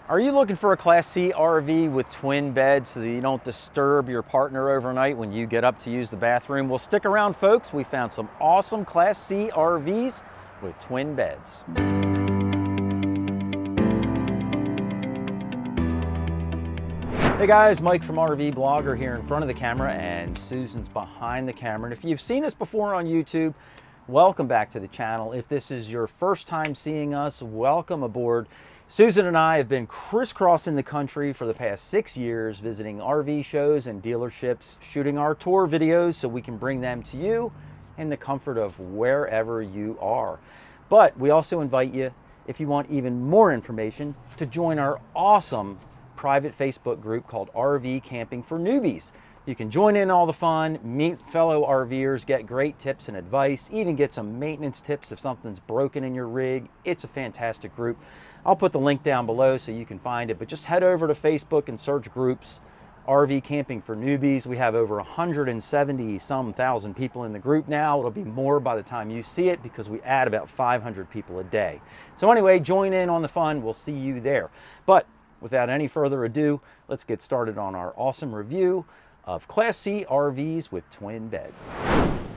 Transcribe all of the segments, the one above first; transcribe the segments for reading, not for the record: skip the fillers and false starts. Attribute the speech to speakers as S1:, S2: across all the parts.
S1: Are you looking for a Class C RV with twin beds so that you don't disturb your partner overnight when you get up to use the bathroom? Well, stick around, folks. We found some awesome Class C RVs with twin beds. Hey guys, Mike from RV Blogger here in front of the camera, and Susan's behind the camera. And if you've seen us before on YouTube, welcome back to the channel. If this is your first time seeing us, welcome aboard. Susan and I have been crisscrossing the country for the past 6 years, visiting RV shows and dealerships, shooting our tour videos so we can bring them to you in the comfort of wherever you are. But we also invite you, if you want even more information, to join our awesome private Facebook group called RV Camping for Newbies. You can join in all the fun, meet fellow RVers, get great tips and advice, even get some maintenance tips if something's broken in your rig. It's a fantastic group. I'll put the link down below so you can find it, but just head over to Facebook and search groups, RV Camping for Newbies. We have over 170 some thousand people in the group now. It'll be more by the time you see it because we add about 500 people a day. So anyway, join in on the fun. We'll see you there. But without any further ado, let's get started on our awesome review of Class C RVs with twin beds.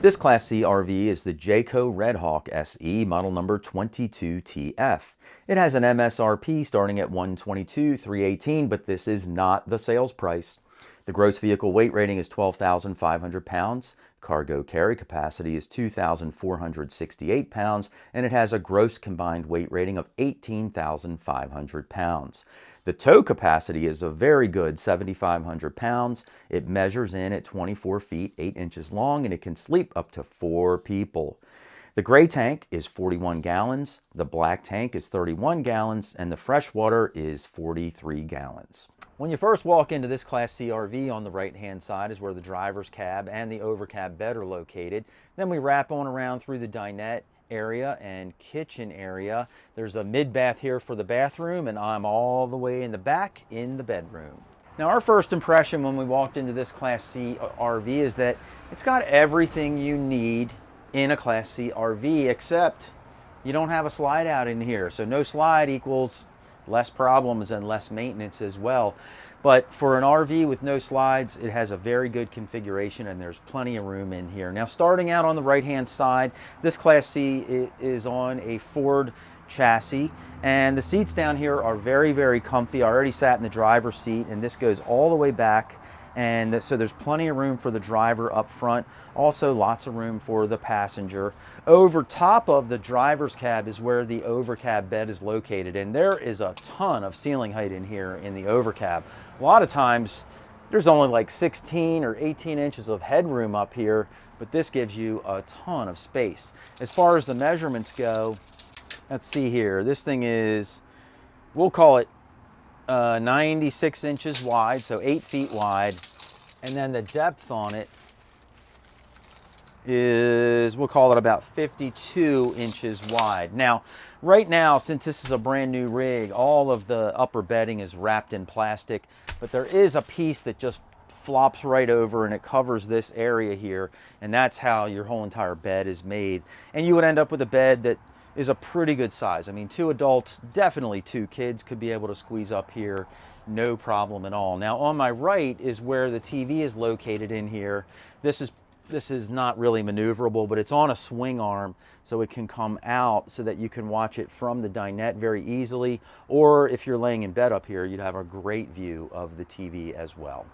S1: This Class C RV is the Jayco Redhawk SE, model number 22TF. It has an MSRP starting at $122,318, but this is not the sales price. The gross vehicle weight rating is 12,500 pounds. Cargo carry capacity is 2,468 pounds, and it has a gross combined weight rating of 18,500 pounds. The tow capacity is a very good 7,500 pounds. It measures in at 24 feet, 8 inches long, and it can sleep up to 4 people. The gray tank is 41 gallons, the black tank is 31 gallons, and the freshwater is 43 gallons. When you first walk into this Class C RV, on the right-hand side is where the driver's cab and the overcab bed are located. Then we wrap on around through the dinette area and kitchen area. There's a mid-bath here for the bathroom, and I'm all the way in the back in the bedroom. Now, our first impression when we walked into this Class C RV is that it's got everything you need in a Class C RV, except you don't have a slide out in here. So no slide equals less problems and less maintenance as well. But for an RV with no slides, it has a very good configuration, and there's plenty of room in here. Now, starting out on the right-hand side, this Class C is on a Ford chassis, and the seats down here are very, very comfy. I already sat in the driver's seat, and this goes all the way back. And so there's plenty of room for the driver up front. Also lots of room for the passenger. Over top of the driver's cab is where the overcab bed is located. And there is a ton of ceiling height in here in the overcab. A lot of times there's only like 16 or 18 inches of headroom up here, but this gives you a ton of space. As far as the measurements go, let's see here. This thing is, we'll call it 96 inches wide, so 8 feet wide, and then the depth on it is, we'll call it about 52 inches wide. Now, right now, since this is a brand new rig, all of the upper bedding is wrapped in plastic, but there is a piece that just flops right over and it covers this area here, and that's how your whole entire bed is made. And you would end up with a bed that is a pretty good size. I mean, 2 adults, definitely 2 kids could be able to squeeze up here, no problem at all. Now, on my right is where the TV is located in here. This is not really maneuverable, but it's on a swing arm, so it can come out so that you can watch it from the dinette very easily. Or if you're laying in bed up here, you'd have a great view of the TV as well.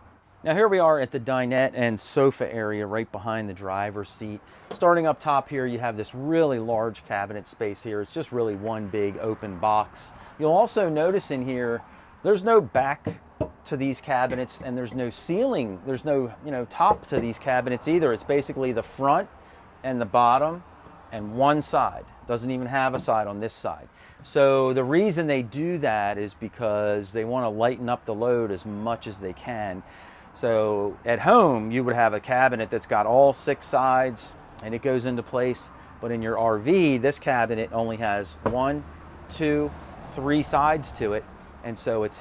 S1: Now, here we are at the dinette and sofa area right behind the driver's seat. Starting up top here, you have this really large cabinet space here. It's just really one big open box. You'll also notice in here, there's no back to these cabinets, and there's no ceiling. There's no, top to these cabinets either. It's basically the front and the bottom and one side. Doesn't even have a side on this side. So the reason they do that is because they want to lighten up the load as much as they can. So at home, you would have a cabinet that's got all 6 sides and it goes into place. But in your RV, this cabinet only has 1, 2, 3 sides to it. And so it's,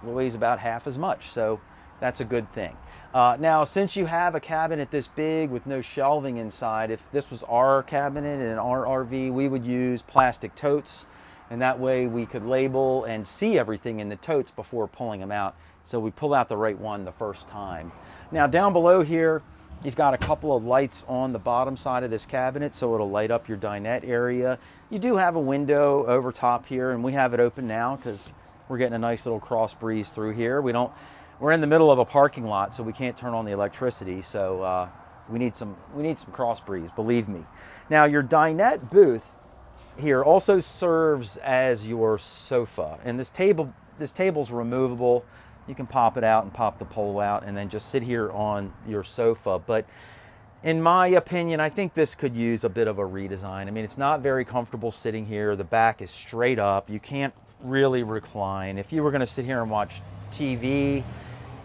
S1: weighs about half as much. So that's a good thing. Now, since you have a cabinet this big with no shelving inside, if this was our cabinet in our RV, we would use plastic totes. and that way we could label and see everything in the totes before pulling them out, so we pull out the right one the first time. Now down below here, you've got a couple of lights on the bottom side of this cabinet, so it'll light up your dinette area. You do have a window over top here, and we have it open now because we're getting a nice little cross breeze through here. We're in the middle of a parking lot, so we can't turn on the electricity, so we need some cross breeze, believe me. Now your dinette booth here also serves as your sofa, and this table's removable. You can pop it out and pop the pole out and then just sit here on your sofa. But in my opinion, I think this could use a bit of a redesign. I mean, it's not very comfortable sitting here. The back is straight up. You can't really recline. If you were going to sit here and watch TV,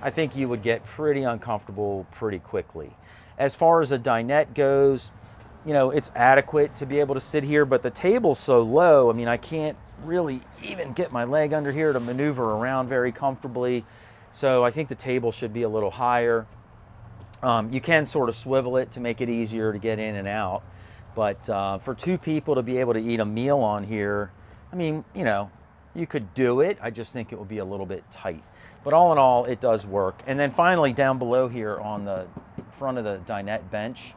S1: I think you would get pretty uncomfortable pretty quickly. As far as a dinette goes, you know, it's adequate to be able to sit here, but the table's so low, I mean, I can't really even get my leg under here to maneuver around very comfortably. So I think the table should be a little higher. You can sort of swivel it to make it easier to get in and out. But for two people to be able to eat a meal on here, I mean, you know, you could do it. I just think it would be a little bit tight. But all in all, it does work. And then finally, down below here on the front of the dinette bench,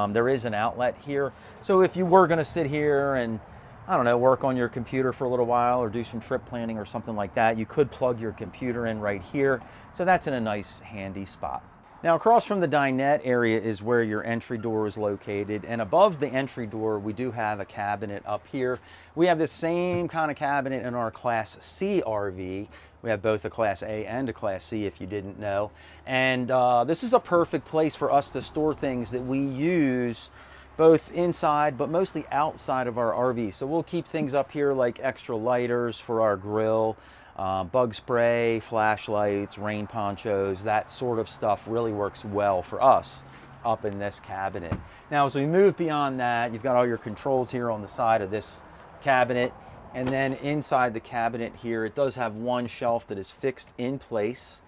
S1: there is an outlet here. So if you were going to sit here and, I don't know, work on your computer for a little while or do some trip planning or something like that, you could plug your computer in right here. So that's in a nice, handy spot. Now across from the dinette area is where your entry door is located, and above the entry door we do have a cabinet up here. We have the same kind of cabinet in our Class C RV. We have both a Class A and a Class C, if you didn't know. And this is a perfect place for us to store things that we use both inside but mostly outside of our RV. So we'll keep things up here like extra lighters for our grill, bug spray, flashlights, rain ponchos, that sort of stuff really works well for us up in this cabinet. Now as we move beyond that, you've got all your controls here on the side of this cabinet, and then inside the cabinet here it does have one shelf that is fixed in place,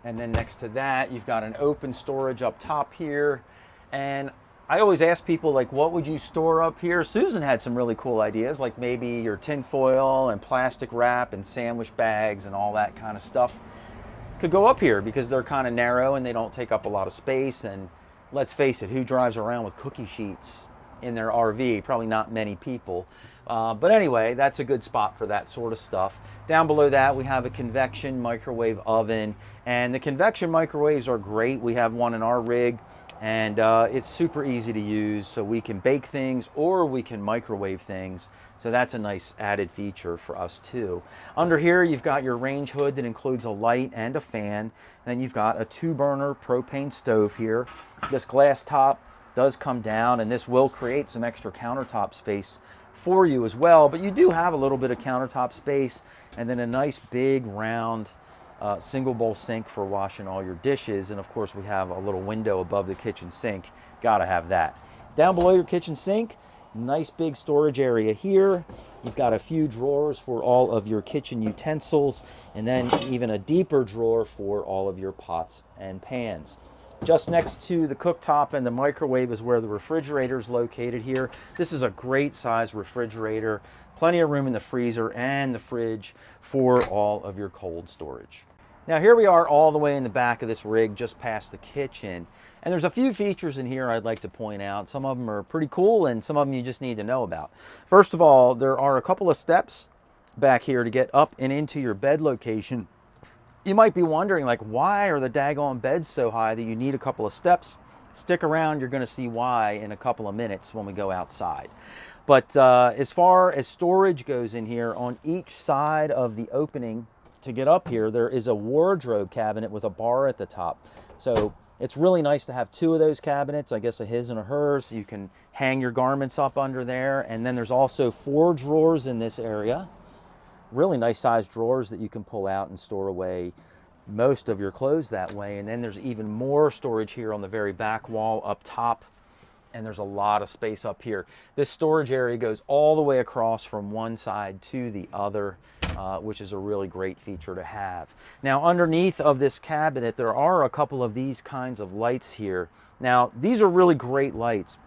S1: and then next to that you've got an open storage up top here. And I always ask people, like, what would you store up here? Susan had some really cool ideas, like maybe your tin foil and plastic wrap and sandwich bags and all that kind of stuff could go up here because they're kind of narrow and they don't take up a lot of space. And let's face it, who drives around with cookie sheets in their RV? Probably not many people. But anyway, that's a good spot for that sort of stuff. Down below that, we have a convection microwave oven, and the convection microwaves are great. We have one in our rig, and it's super easy to use, so we can bake things or we can microwave things. So that's a nice added feature for us too. Under here, you've got your range hood that includes a light and a fan. Then you've got a 2-burner propane stove here. This glass top does come down, and this will create some extra countertop space for you as well, but you do have a little bit of countertop space, and then a nice big round single bowl sink for washing all your dishes. And of course we have a little window above the kitchen sink. Gotta have that. Down below your kitchen sink, nice big storage area here. You've got a few drawers for all of your kitchen utensils, and then even a deeper drawer for all of your pots and pans. Just next to the cooktop and the microwave is where the refrigerator is located here. This is a great size refrigerator. Plenty of room in the freezer and the fridge for all of your cold storage. Now here we are all the way in the back of this rig, just past the kitchen. And there's a few features in here I'd like to point out. Some of them are pretty cool and some of them you just need to know about. First of all, there are a couple of steps back here to get up and into your bed location. You might be wondering, like, why are the daggone beds so high that you need a couple of steps? Stick around, you're gonna see why in a couple of minutes when we go outside. But as far as storage goes in here, on each side of the opening to get up here, there is a wardrobe cabinet with a bar at the top. So it's really nice to have 2 of those cabinets, I guess a his and a hers. So you can hang your garments up under there. And then there's also 4 drawers in this area. Really nice sized drawers that you can pull out and store away most of your clothes that way. And then there's even more storage here on the very back wall up top. And there's a lot of space up here. This storage area goes all the way across from one side to the other, which is a really great feature to have. Now underneath of this cabinet, there are a couple of these kinds of lights here. Now these are really great lights.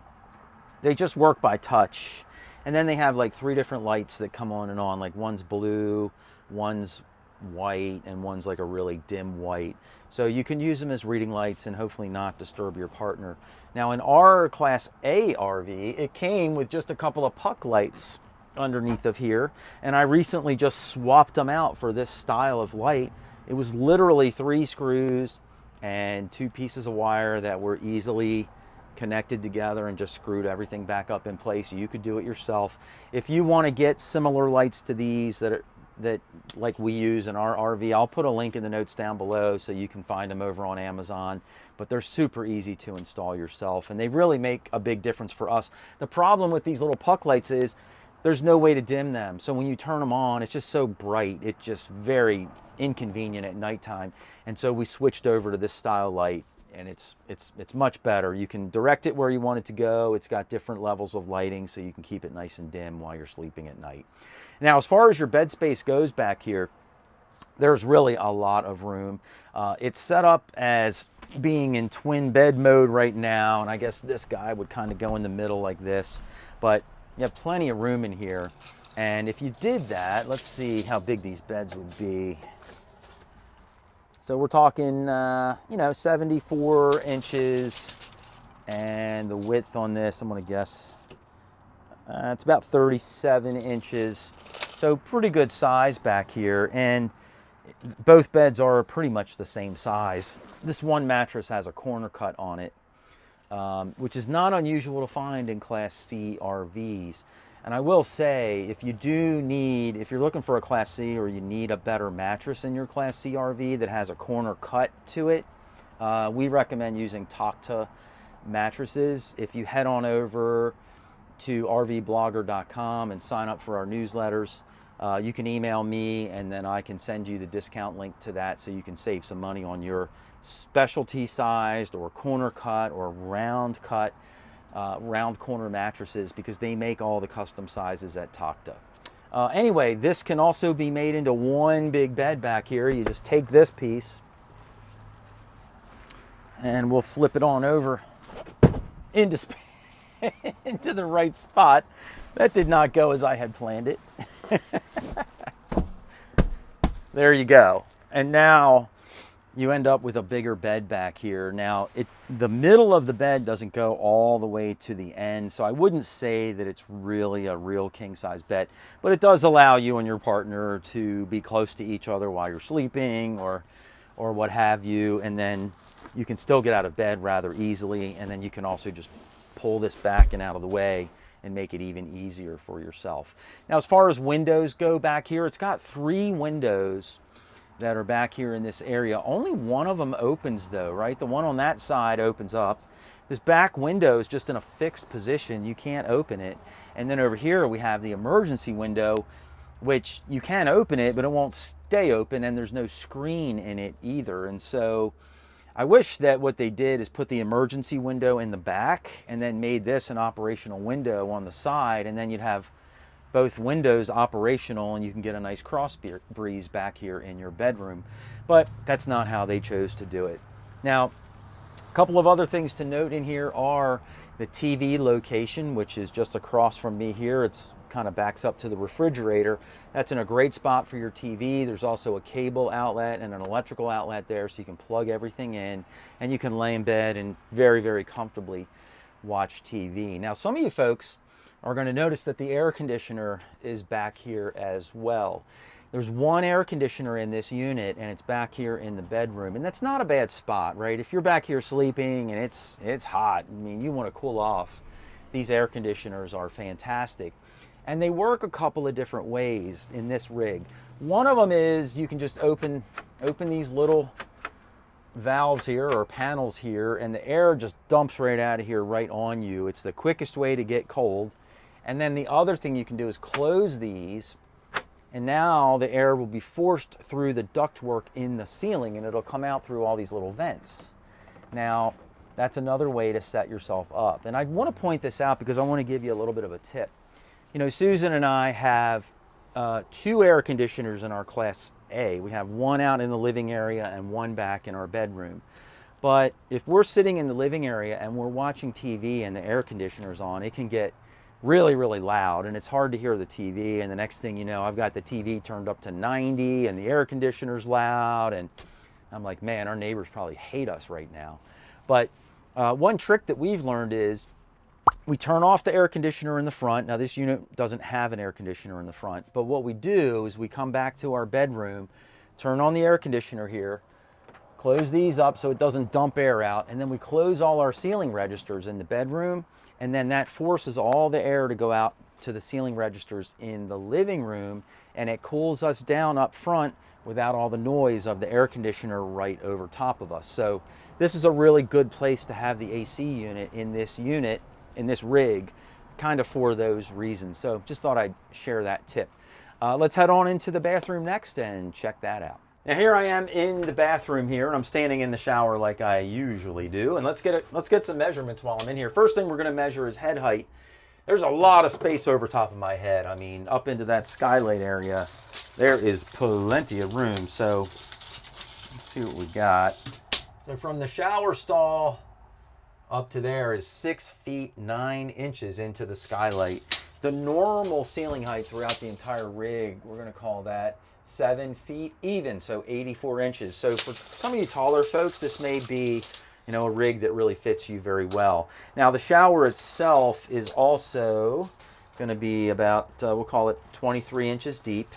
S1: They just work by touch. And then they have like 3 different lights that come on and on, like one's blue, one's white, and one's like a really dim white. So you can use them as reading lights and hopefully not disturb your partner. Now in our Class A RV, it came with just a couple of puck lights underneath of here, and I recently just swapped them out for this style of light. It was literally 3 screws and 2 pieces of wire that were easily connected together and just screwed everything back up in place. You could do it yourself. If you want to get similar lights to these that like we use in our RV, I'll put a link in the notes down below so you can find them over on Amazon, but they're super easy to install yourself and they really make a big difference for us. The problem with these little puck lights is there's no way to dim them. So when you turn them on, it's just so bright. It's just very inconvenient at nighttime. And so we switched over to this style light, and it's much better. You can direct it where you want it to go. It's got different levels of lighting so you can keep it nice and dim while you're sleeping at night. Now, as far as your bed space goes back here, there's really a lot of room. It's set up as being in twin bed mode right now, and I guess this guy would kind of go in the middle like this, but you have plenty of room in here. And if you did that, let's see how big these beds would be. So we're talking, you know, 74 inches, and the width on this, I'm gonna guess, it's about 37 inches. So pretty good size back here, and both beds are pretty much the same size. This one mattress has a corner cut on it, which is not unusual to find in Class C RVs. And I will say, if you're looking for a Class C or you need a better mattress in your Class C RV that has a corner cut to it, we recommend using Tokta mattresses. If you head on over to rvblogger.com and sign up for our newsletters, you can email me and then I can send you the discount link to that so you can save some money on your specialty sized or corner cut or round cut, round corner mattresses, because they make all the custom sizes at Tokta. Anyway, this can also be made into one big bed back here. You just take this piece and we'll flip it on over into into the right spot. That did not go as I had planned it. There you go. And now you end up with a bigger bed back here. Now, the middle of the bed doesn't go all the way to the end, so I wouldn't say that it's really a real king-size bed, but it does allow you and your partner to be close to each other while you're sleeping or what have you, and then you can still get out of bed rather easily, and then you can also just pull this back and out of the way and make it even easier for yourself. Now, as far as windows go back here, it's got 3 windows that are back here in this area. Only one of them opens though, right? The one on that side opens up. This back window is just in a fixed position. You can't open it. And then over here we have the emergency window, which you can open it, but it won't stay open, and there's no screen in it either. And so I wish that what they did is put the emergency window in the back and then made this an operational window on the side, and then you'd have both windows operational and you can get a nice cross breeze back here in your bedroom. But that's not how they chose to do it. Now, a couple of other things to note in here are the TV location, which is just across from me here. It's kind of backs up to the refrigerator. That's in a great spot for your TV. There's also a cable outlet and an electrical outlet there, so you can plug everything in and you can lay in bed and very, very comfortably watch TV. Now, some of you folks are going to notice that the air conditioner is back here as well. There's one air conditioner in this unit, and it's back here in the bedroom, and that's not a bad spot, right? If you're back here sleeping and it's hot, I mean, you want to cool off, these air conditioners are fantastic. And they work a couple of different ways in this rig. One of them is you can just open these little valves here or panels here, and the air just dumps right out of here right on you. It's the quickest way to get cold. And then the other thing you can do is close these, and now the air will be forced through the ductwork in the ceiling, and it'll come out through all these little vents. Now, that's another way to set yourself up. And I want to point this out because I want to give you a little bit of a tip. You know, Susan and I have 2 air conditioners in our Class A. We have one out in the living area and one back in our bedroom. But if we're sitting in the living area and we're watching TV and the air conditioner's on, it can get really, really loud, and it's hard to hear the TV. And the next thing you know, I've got the TV turned up to 90 and the air conditioner's loud, and I'm like, man, our neighbors probably hate us right now. But one trick that we've learned is we turn off the air conditioner in the front. Now this unit doesn't have an air conditioner in the front, but what we do is we come back to our bedroom, turn on the air conditioner here, close these up so it doesn't dump air out, and then we close all our ceiling registers in the bedroom, and then that forces all the air to go out to the ceiling registers in the living room, and it cools us down up front without all the noise of the air conditioner right over top of us. So this is a really good place to have the AC unit, in this rig, kind of for those reasons. So just thought I'd share that tip. Let's head on into the bathroom next and check that out. Now here I am in the bathroom here, and I'm standing in the shower like I usually do. And let's get some measurements while I'm in here. First thing we're going to measure is head height. There's a lot of space over top of my head. I mean, up into that skylight area, there is plenty of room. So let's see what we got. So from the shower stall up to there is 6 feet 9 inches into the skylight. The normal ceiling height throughout the entire rig, we're going to call that 7 feet even, so 84 inches. So for some of you taller folks, this may be, you know, a rig that really fits you very well. Now the shower itself is also going to be about, we'll call it 23 inches deep.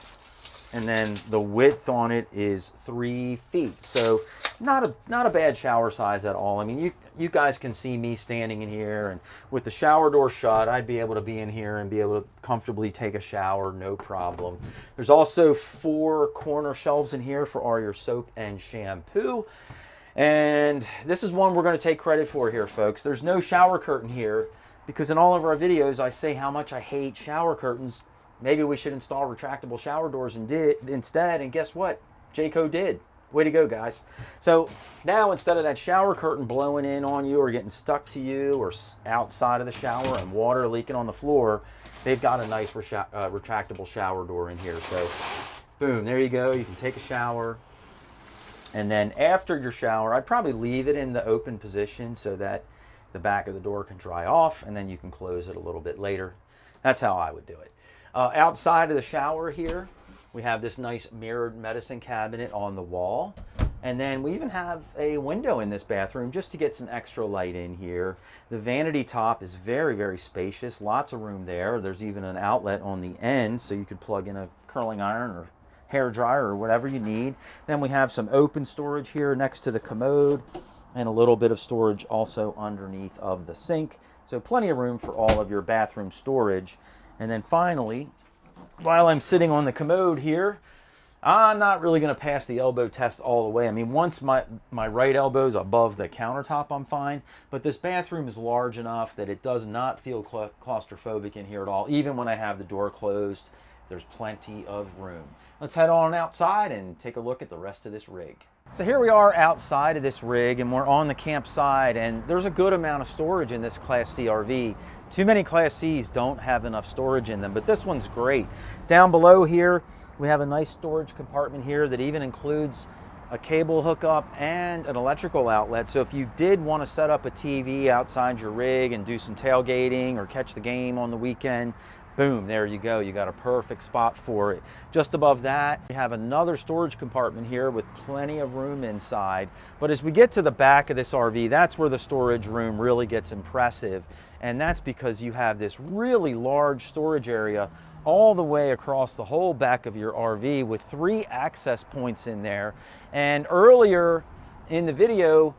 S1: And then the width on it is 3 feet. So not a bad shower size at all. I mean, you guys can see me standing in here, and with the shower door shut, I'd be able to be in here and be able to comfortably take a shower, no problem. There's also 4 corner shelves in here for all your soap and shampoo. And this is one we're going to take credit for here, folks. There's no shower curtain here, because in all of our videos, I say how much I hate shower curtains. Maybe we should install retractable shower doors instead, and guess what? Jayco did. Way to go, guys. So now, instead of that shower curtain blowing in on you or getting stuck to you or outside of the shower and water leaking on the floor, they've got a nice retractable shower door in here. So boom, there you go. You can take a shower. And then after your shower, I'd probably leave it in the open position so that the back of the door can dry off, and then you can close it a little bit later. That's how I would do it. Outside of the shower here, we have this nice mirrored medicine cabinet on the wall. And then we even have a window in this bathroom just to get some extra light in here. The vanity top is very, very spacious. Lots of room there. There's even an outlet on the end, so you could plug in a curling iron or hair dryer or whatever you need. Then we have some open storage here next to the commode, and a little bit of storage also underneath of the sink. So plenty of room for all of your bathroom storage. And then finally, while I'm sitting on the commode here, I'm not really going to pass the elbow test all the way. I mean, once my right elbow's above the countertop, I'm fine. But this bathroom is large enough that it does not feel claustrophobic in here at all. Even when I have the door closed, there's plenty of room. Let's head on outside and take a look at the rest of this rig. So here we are outside of this rig, and we're on the campsite, and there's a good amount of storage in this Class C RV. Too many Class Cs don't have enough storage in them, but this one's great. Down below here, we have a nice storage compartment here that even includes a cable hookup and an electrical outlet. So if you did want to set up a TV outside your rig and do some tailgating or catch the game on the weekend, boom, there you go. You got a perfect spot for it. Just above that, we have another storage compartment here with plenty of room inside. But as we get to the back of this RV, that's where the storage room really gets impressive. And that's because you have this really large storage area all the way across the whole back of your RV with 3 access points in there. And earlier in the video,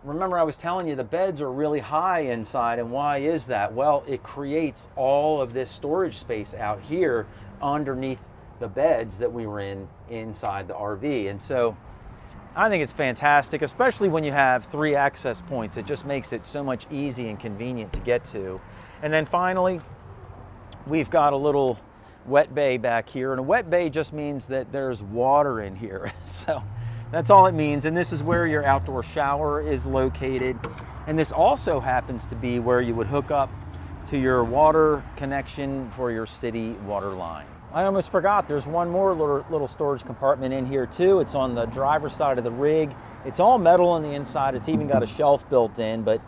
S1: remember I was telling you the beds are really high inside, and why is that? Well, it creates all of this storage space out here underneath the beds that we were in inside the RV. And so I think it's fantastic, especially when you have 3 access points. It just makes it so much easy and convenient to get to. And then finally, we've got a little wet bay back here, and a wet bay just means that there's water in here. So that's all it means. And this is where your outdoor shower is located. And this also happens to be where you would hook up to your water connection for your city water line. I almost forgot, there's one more little storage compartment in here too. It's on the driver's side of the rig. It's all metal on the inside. It's even got a shelf built in, but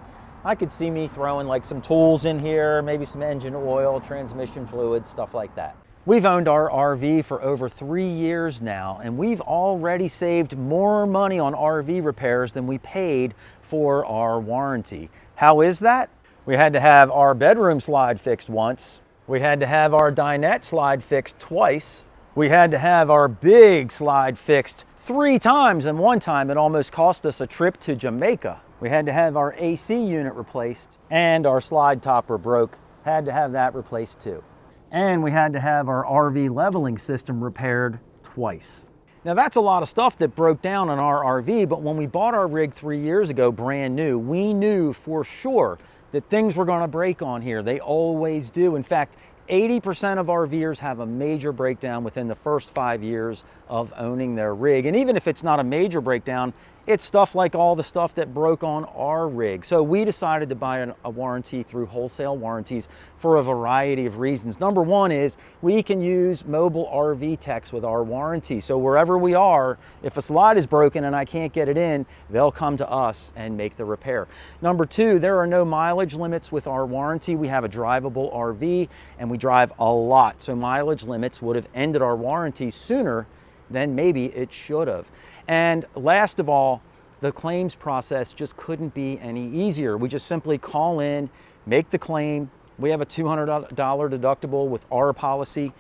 S1: I could see me throwing like some tools in here, maybe some engine oil, transmission fluid, stuff like that. We've owned our RV for over 3 years now, and we've already saved more money on RV repairs than we paid for our warranty. How is that? We had to have our bedroom slide fixed once. We had to have our dinette slide fixed twice. We had to have our big slide fixed 3 times, and one time it almost cost us a trip to Jamaica. We had to have our AC unit replaced, and our slide topper broke. Had to have that replaced too. And we had to have our RV leveling system repaired twice. Now that's a lot of stuff that broke down on our RV, but when we bought our rig 3 years ago, brand new, we knew for sure that things were gonna break on here. They always do. In fact, 80% of RVers have a major breakdown within the first 5 years of owning their rig. And even if it's not a major breakdown, it's stuff like all the stuff that broke on our rig. So we decided to buy a warranty through Wholesale Warranties for a variety of reasons. Number one is we can use mobile RV techs with our warranty. So wherever we are, if a slide is broken and I can't get it in, they'll come to us and make the repair. Number two, there are no mileage limits with our warranty. We have a drivable RV and we drive a lot. So mileage limits would have ended our warranty sooner than maybe it should have. And last of all, the claims process just couldn't be any easier. We just simply call in, make the claim. We have a $200 deductible with our policy.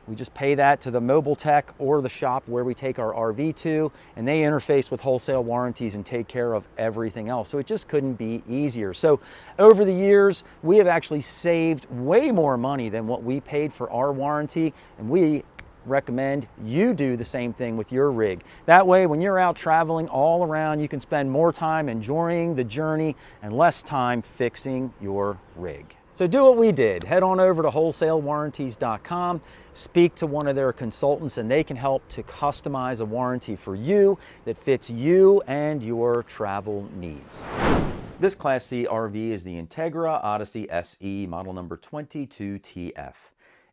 S1: We just pay that to the mobile tech or the shop where we take our RV to, and they interface with Wholesale Warranties and take care of everything else. So it just couldn't be easier. So over the years, we have actually saved way more money than what we paid for our warranty, and we recommend you do the same thing with your rig. That way, when you're out traveling all around, you can spend more time enjoying the journey and less time fixing your rig. So do what we did. Head on over to wholesalewarranties.com, speak to one of their consultants, and they can help to customize a warranty for you that fits you and your travel needs. This Class C RV is the Entegra Odyssey SE, model number 22TF.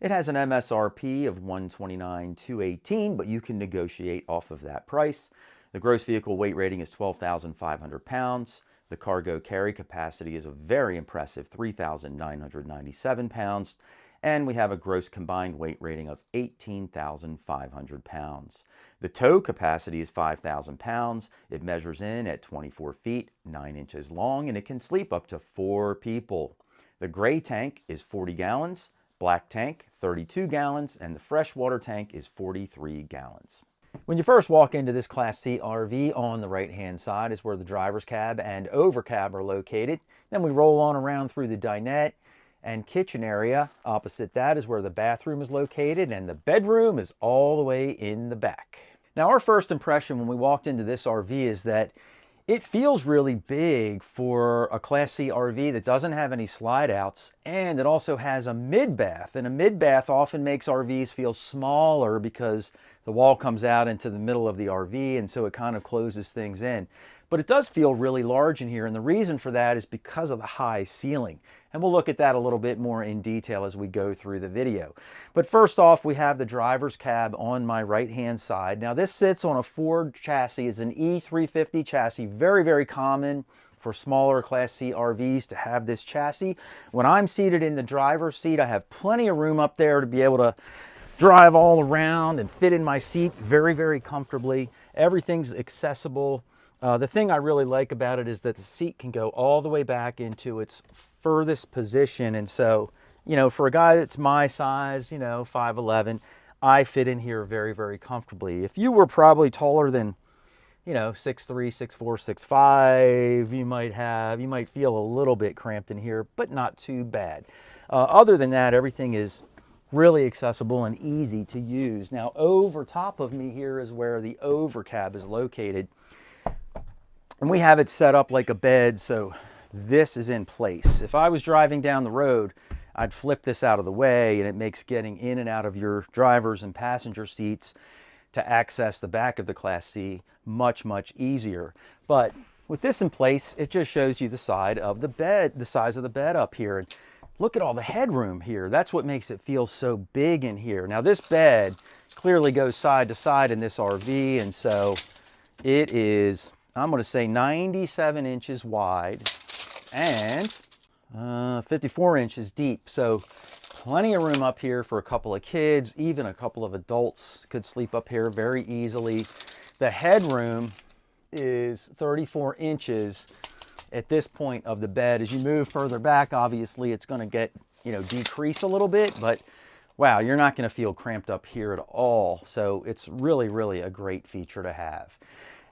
S1: It has an MSRP of $129,218, but you can negotiate off of that price. The gross vehicle weight rating is 12,500 pounds. The cargo carry capacity is a very impressive 3,997 pounds. And we have a gross combined weight rating of 18,500 pounds. The tow capacity is 5,000 pounds. It measures in at 24 feet, 9 inches long, and it can sleep up to 4 people. The gray tank is 40 gallons. Black tank, 32 gallons, and the freshwater tank is 43 gallons. When you first walk into this Class C RV, on the right-hand side is where the driver's cab and over cab are located. Then we roll on around through the dinette and kitchen area. Opposite that is where the bathroom is located, and the bedroom is all the way in the back. Now, our first impression when we walked into this RV is that it feels really big for a Class C RV that doesn't have any slide outs, and it also has a mid-bath. And a mid-bath often makes RVs feel smaller because the wall comes out into the middle of the RV, and so it kind of closes things in. But it does feel really large in here, and the reason for that is because of the high ceiling. And we'll look at that a little bit more in detail as we go through the video. But first off, we have the driver's cab on my right-hand side. Now, this sits on a Ford chassis. It's an E350 chassis, very, very common for smaller Class C RVs to have this chassis. When I'm seated in the driver's seat, I have plenty of room up there to be able to drive all around and fit in my seat very, very comfortably. Everything's accessible. The thing I really like about it is that the seat can go all the way back into its furthest position. And so, you know, for a guy that's my size, 5'11", I fit in here very, very comfortably. If you were probably taller than, 6'3", 6'4", 6'5", you might feel a little bit cramped in here, but not too bad. Other than that, everything is really accessible and easy to use. Now, over top of me here is where the over cab is located. And we have it set up like a bed, so this is in place. If I was driving down the road, I'd flip this out of the way, and it makes getting in and out of your driver's and passenger seats to access the back of the Class C much, much easier. But with this in place, it just shows you the size of the bed up here. And look at all the headroom here. That's what makes it feel so big in here. Now, this bed clearly goes side to side in this RV, and so it is, I'm going to say, 97 inches wide and 54 inches deep. So plenty of room up here for a couple of kids, even a couple of adults could sleep up here very easily. The headroom is 34 inches at this point of the bed. As you move further back, obviously it's going to get, decrease a little bit, but wow, you're not going to feel cramped up here at all. So it's really, really a great feature to have.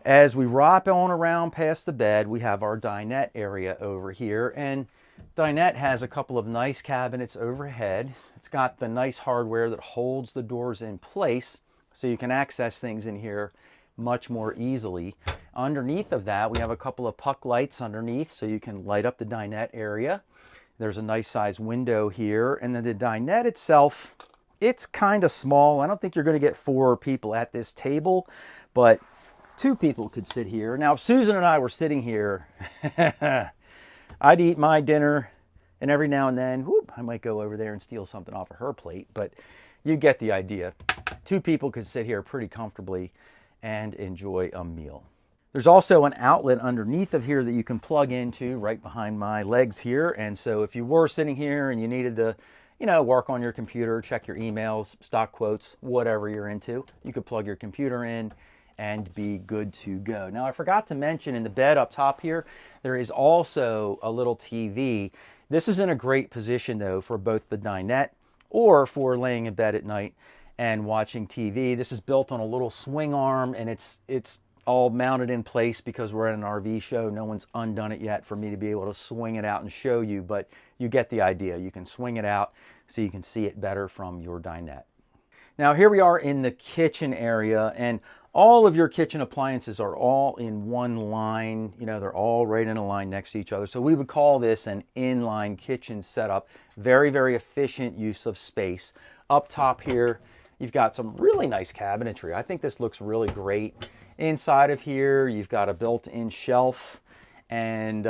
S1: As we wrap on around past the bed, we have our dinette area over here, and dinette has a couple of nice cabinets overhead. It's got the nice hardware that holds the doors in place, so you can access things in here much more easily. Underneath of that, we have a couple of puck lights underneath, so you can light up the dinette area. There's a nice size window here, and then the dinette itself, it's kind of small. I don't think you're going to get 4 people at this table, but 2 people could sit here. Now, if Susan and I were sitting here, I'd eat my dinner, and every now and then, whoop, I might go over there and steal something off of her plate, but you get the idea. 2 people could sit here pretty comfortably and enjoy a meal. There's also an outlet underneath of here that you can plug into right behind my legs here. And so if you were sitting here and you needed to, work on your computer, check your emails, stock quotes, whatever you're into, you could plug your computer in and be good to go. Now, I forgot to mention in the bed up top here, there is also a little TV. This is in a great position though for both the dinette or for laying in bed at night and watching TV. This is built on a little swing arm, and it's all mounted in place because we're at an RV show. No one's undone it yet for me to be able to swing it out and show you, but you get the idea. You can swing it out so you can see it better from your dinette. Now here we are in the kitchen area, and all of your kitchen appliances are all in one line. They're all right in a line next to each other. So we would call this an inline kitchen setup. Very, very efficient use of space. Up top here, you've got some really nice cabinetry. I think this looks really great. Inside of here, you've got a built-in shelf and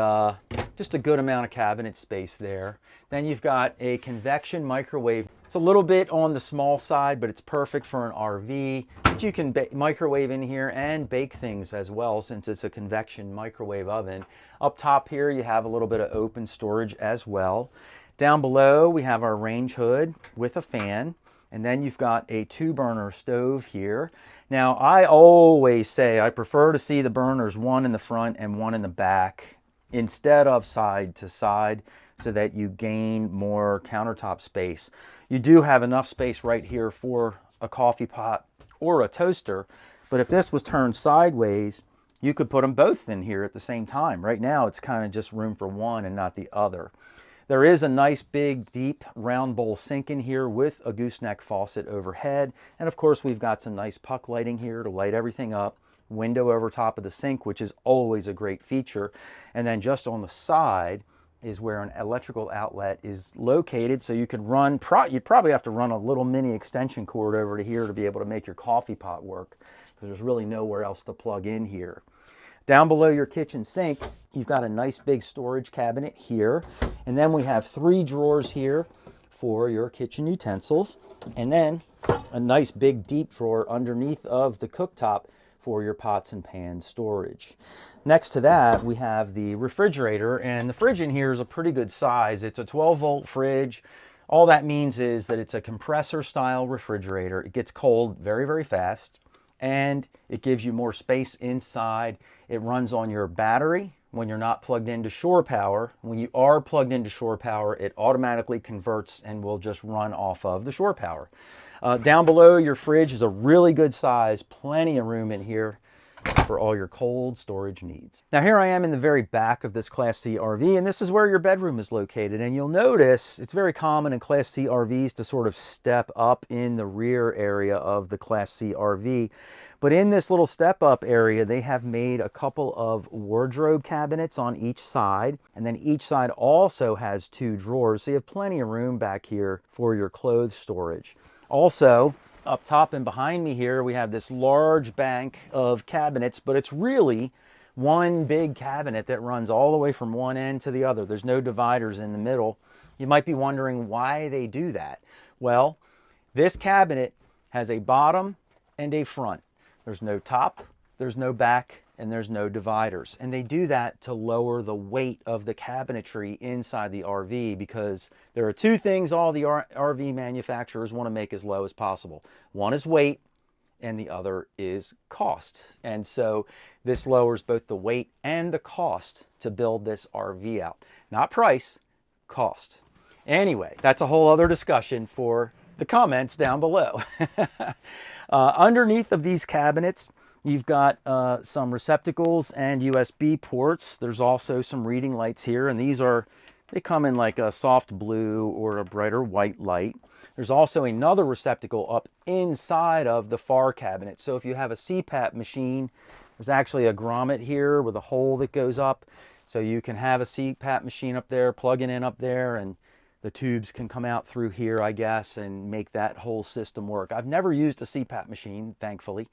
S1: just a good amount of cabinet space there. Then you've got a convection microwave. It's a little bit on the small side, but it's perfect for an RV. But you can microwave in here and bake things as well, since it's a convection microwave oven. Up top here, you have a little bit of open storage as well. Down below, we have our range hood with a fan. And then you've got a 2-burner stove here. Now, I always say I prefer to see the burners, one in the front and one in the back, instead of side to side, so that you gain more countertop space. You do have enough space right here for a coffee pot or a toaster, but if this was turned sideways, you could put them both in here at the same time. Right now, it's kind of just room for one and not the other. There is a nice big deep round bowl sink in here with a gooseneck faucet overhead. And of course we've got some nice puck lighting here to light everything up. Window over top of the sink, which is always a great feature. And then just on the side is where an electrical outlet is located. So you could run, you'd probably have to run a little mini extension cord over to here to be able to make your coffee pot work, because there's really nowhere else to plug in here. Down below your kitchen sink, you've got a nice big storage cabinet here. And then we have 3 drawers here for your kitchen utensils. And then a nice big deep drawer underneath of the cooktop for your pots and pans storage. Next to that, we have the refrigerator, and the fridge in here is a pretty good size. It's a 12-volt fridge. All that means is that it's a compressor style refrigerator. It gets cold very, very fast, and it gives you more space inside. It runs on your battery when you're not plugged into shore power. When you are plugged into shore power, it automatically converts and will just run off of the shore power. Down below your fridge is a really good size, plenty of room in here for all your cold storage needs. Now here I am in the very back of this Class C RV, and this is where your bedroom is located. And you'll notice it's very common in Class C RVs to sort of step up in the rear area of the Class C RV. But in this little step up area, they have made a couple of wardrobe cabinets on each side. And then each side also has 2 drawers. So you have plenty of room back here for your clothes storage. Also, up top and behind me here, we have this large bank of cabinets, but it's really one big cabinet that runs all the way from one end to the other. There's no dividers in the middle. You might be wondering why they do that. Well, this cabinet has a bottom and a front. There's no top, there's no back, and there's no dividers. And they do that to lower the weight of the cabinetry inside the RV, because there are two things all the RV manufacturers want to make as low as possible. One is weight, and the other is cost. And so this lowers both the weight and the cost to build this RV out. Not price, cost. Anyway, that's a whole other discussion for the comments down below. Underneath of these cabinets, you've got some receptacles and USB ports. There's also some reading lights here, and they come in like a soft blue or a brighter white light. There's also another receptacle up inside of the far cabinet. So if you have a CPAP machine, there's actually a grommet here with a hole that goes up. So you can have a CPAP machine up there, plug it in up there, and the tubes can come out through here, I guess, and make that whole system work. I've never used a CPAP machine, thankfully,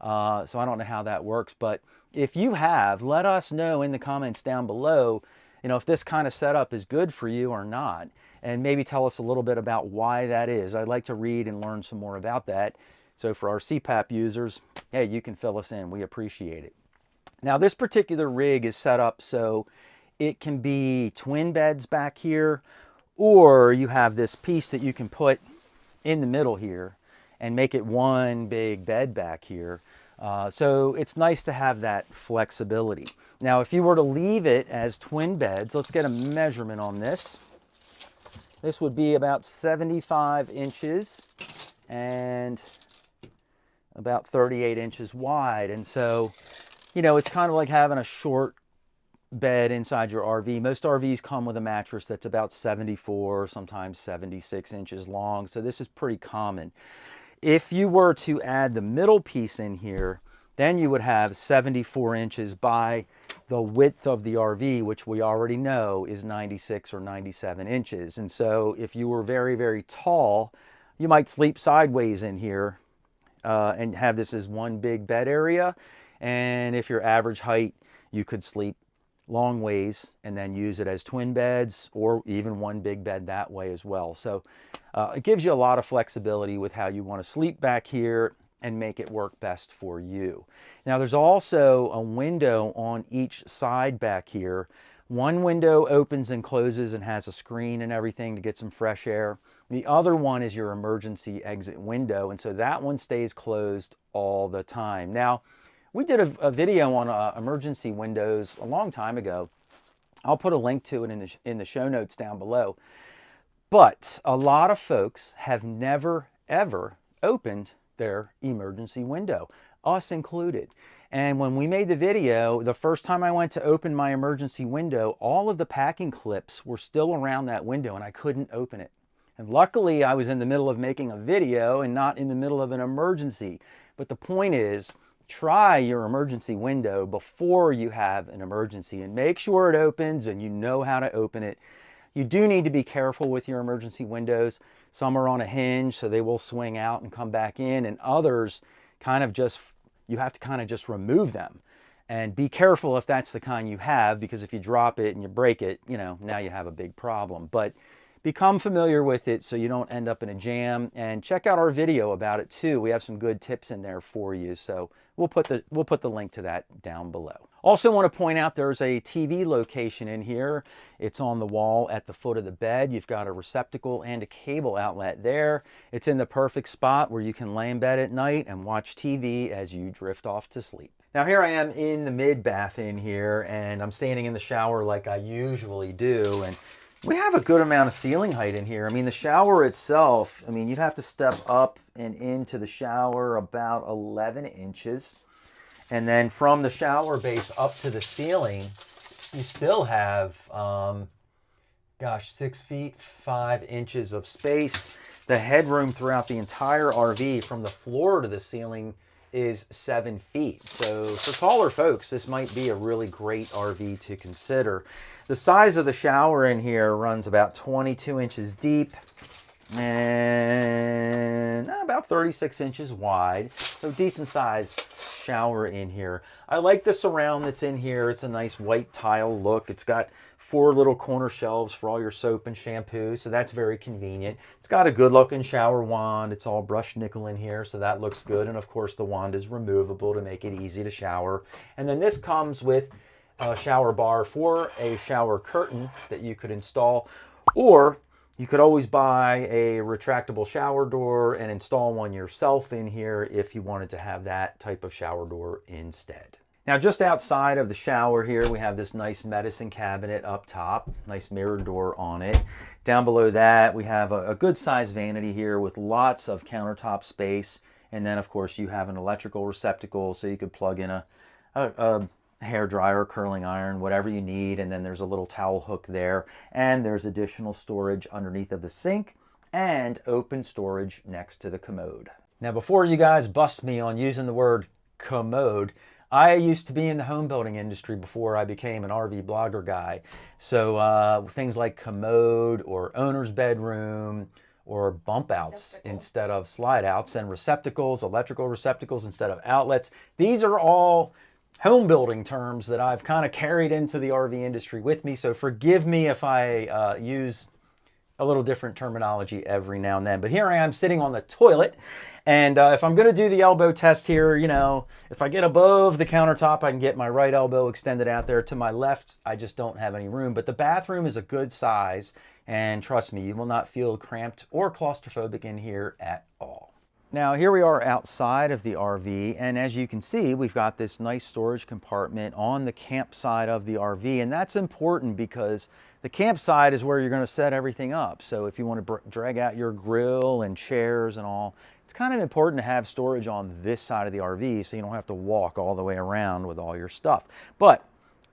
S1: so I don't know how that works. But if you have, let us know in the comments down below, if this kind of setup is good for you or not, and maybe tell us a little bit about why that is. I'd like to read and learn some more about that. So for our CPAP users, hey, you can fill us in. We appreciate it. Now, this particular rig is set up so it can be twin beds back here, or you have this piece that you can put in the middle here and make it one big bed back here. So it's nice to have that flexibility. Now, if you were to leave it as twin beds, let's get a measurement on this. This would be about 75 inches and about 38 inches wide. And so, it's kind of like having a short bed inside your RV. Most RVs come with a mattress that's about 74, sometimes 76 inches long. So this is pretty common. If you were to add the middle piece in here, then you would have 74 inches by the width of the RV, which we already know is 96 or 97 inches. And so if you were very, very tall, you might sleep sideways in here and have this as one big bed area. And if you're average height, you could sleep long ways and then use it as twin beds, or even one big bed that way as well. So it gives you a lot of flexibility with how you want to sleep back here and make it work best for you. Now, there's also a window on each side back here. One window opens and closes and has a screen and everything to get some fresh air. The other one is your emergency exit window, and so that one stays closed all the time. Now, we did a video on emergency windows a long time ago. I'll put a link to it in the show notes down below. But a lot of folks have never, ever opened their emergency window, us included. And when we made the video, the first time I went to open my emergency window, all of the packing clips were still around that window and I couldn't open it. And luckily, I was in the middle of making a video and not in the middle of an emergency. But the point is, try your emergency window before you have an emergency and make sure it opens and you know how to open it. You do need to be careful with your emergency windows. Some are on a hinge, so they will swing out and come back in, and others you have to kind of just remove them. And be careful if that's the kind you have, because if you drop it and you break it, now you have a big problem. But become familiar with it so you don't end up in a jam, and check out our video about it too. We have some good tips in there for you. So we'll put the link to that down below. Also want to point out there's a TV location in here. It's on the wall at the foot of the bed. You've got a receptacle and a cable outlet there. It's in the perfect spot where you can lay in bed at night and watch TV as you drift off to sleep. Now here I am in the mid bath in here, and I'm standing in the shower like I usually do, and we have a good amount of ceiling height in here. I mean, the shower itself, you'd have to step up and into the shower about 11 inches. And then from the shower base up to the ceiling, you still have, 6 feet, 5 inches of space. The headroom throughout the entire RV from the floor to the ceiling is 7 feet. So for taller folks, this might be a really great RV to consider. The size of the shower in here runs about 22 inches deep and about 36 inches wide. So decent sized shower in here. I like the surround that's in here. It's a nice white tile look. It's got 4 little corner shelves for all your soap and shampoo, so that's very convenient. It's got a good looking shower wand. It's all brushed nickel in here, so that looks good. And of course the wand is removable to make it easy to shower. And then this comes with a shower bar for a shower curtain that you could install, or you could always buy a retractable shower door and install one yourself in here if you wanted to have that type of shower door instead. Now, just outside of the shower here, we have this nice medicine cabinet up top, nice mirror door on it. Down below that, we have a good sized vanity here with lots of countertop space. And then, of course, you have an electrical receptacle so you could plug in a hair dryer, curling iron, whatever you need. And then there's a little towel hook there. And there's additional storage underneath of the sink and open storage next to the commode. Now, before you guys bust me on using the word commode, I used to be in the home building industry before I became an RV blogger guy. So things like commode or owner's bedroom or bump outs instead of slide outs, and receptacles, electrical receptacles instead of outlets. These are all home building terms that I've kind of carried into the RV industry with me. So forgive me if I use a little different terminology every now and then. But here I am sitting on the toilet. And if I'm going to do the elbow test here, you know, if I get above the countertop, I can get my right elbow extended out there. To my left, I just don't have any room. But the bathroom is a good size. And trust me, you will not feel cramped or claustrophobic in here at all. Now, here we are outside of the RV. And as you can see, we've got this nice storage compartment on the campsite of the RV. And that's important because the campsite is where you're going to set everything up. So if you want to drag out your grill and chairs and all, it's kind of important to have storage on this side of the RV so you don't have to walk all the way around with all your stuff. But